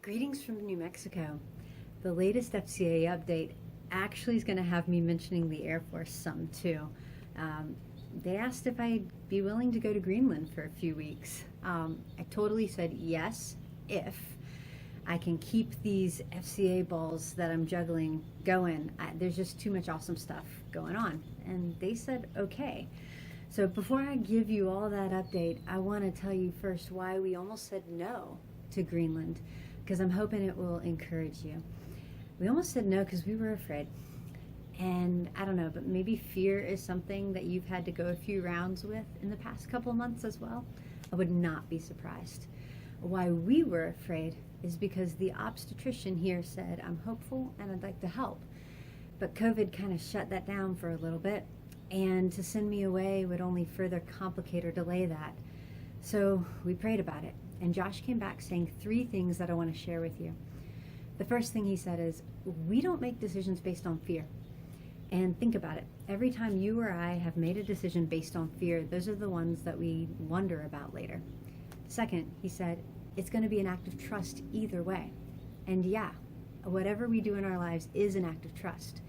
Greetings from New Mexico. The latest FCA update actually is going to have me mentioning the Air Force some too. They asked if I'd be willing to go to Greenland for a few weeks. I totally said yes if I can keep these FCA balls that I'm juggling going. There's just too much awesome stuff going on. And they said okay. So before I give you all that update, I want to tell you first why we almost said no to Greenland, because I'm hoping it will encourage you. We almost said no because we were afraid. And I don't know, but maybe fear is something that you've had to go a few rounds with in the past couple of months as well. I would not be surprised. Why we were afraid is because the obstetrician here said, I'm hopeful and I'd like to help. But COVID kind of shut that down for a little bit, and to send me away would only further complicate or delay that. So we prayed about it, and Josh came back saying 3 things that I want to share with you. The first thing he said is, we don't make decisions based on fear. And think about it. Every time you or I have made a decision based on fear, those are the ones that we wonder about later. Second, he said, it's going to be an act of trust either way. And yeah, whatever we do in our lives is an act of trust.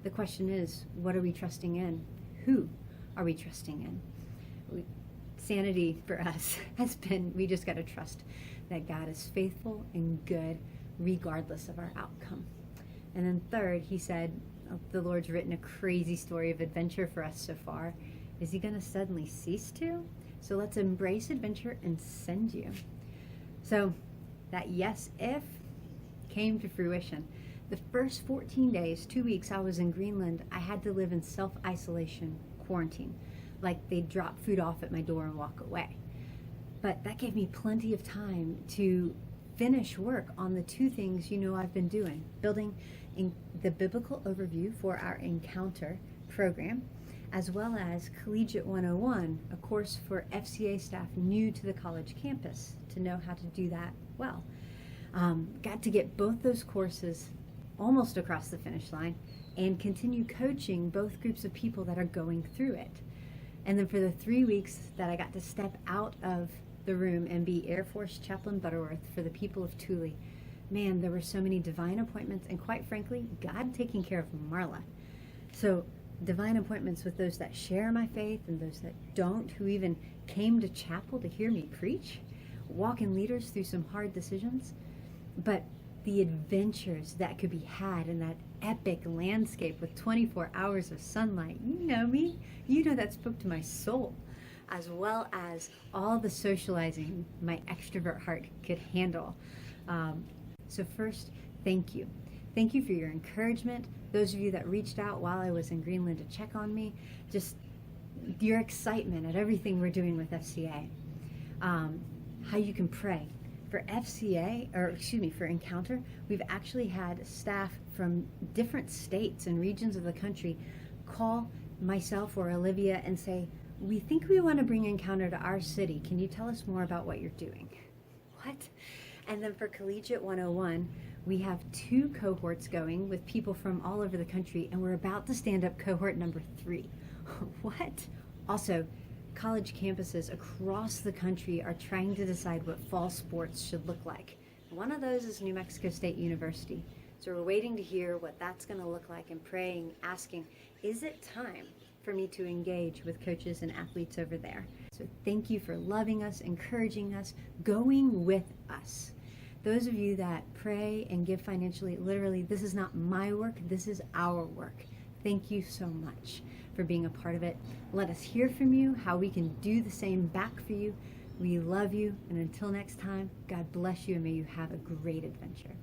The question is, what are we trusting in? Who are we trusting in? Sanity for us has been, we just got to trust that God is faithful and good regardless of our outcome. And then third, he said, the Lord's written a crazy story of adventure for us so far. Is he going to suddenly cease to? So let's embrace adventure and send you. So that yes if came to fruition. The first 14 days, 2 weeks I was in Greenland, I had to live in self-isolation, quarantine. Like they'd drop food off at my door and walk away. But that gave me plenty of time to finish work on the 2 things I've been doing. Building in the biblical overview for our Encounter program, as well as Collegiate 101, a course for FCA staff new to the college campus to know how to do that well. Got to get both those courses almost across the finish line and continue coaching both groups of people that are going through it. And then for the 3 weeks that I got to step out of the room and be Air Force Chaplain Butterworth for the people of Thule, man, there were so many divine appointments, and quite frankly, God taking care of Marla. So divine appointments with those that share my faith and those that don't, who even came to chapel to hear me preach, walking leaders through some hard decisions. But the adventures that could be had in that epic landscape with 24 hours of sunlight, you know me, that spoke to my soul, as well as all the socializing my extrovert heart could handle. So first, thank you. Thank you for your encouragement. Those of you that reached out while I was in Greenland to check on me, just your excitement at everything we're doing with FCA. How you can pray. For for Encounter, we've actually had staff from different states and regions of the country call myself or Olivia and say, we think we want to bring Encounter to our city. Can you tell us more about what you're doing? What? And then for Collegiate 101, we have 2 cohorts going with people from all over the country, and we're about to stand up cohort number 3. What? Also, college campuses across the country are trying to decide what fall sports should look like. One of those is New Mexico State University. So we're waiting to hear what that's going to look like and praying, asking, is it time for me to engage with coaches and athletes over there? So thank you for loving us, encouraging us, going with us. Those of you that pray and give financially, literally, this is not my work, this is our work. Thank you so much for being a part of it. Let us hear from you, how we can do the same back for you. We love you, and until next time, God bless you, and may you have a great adventure.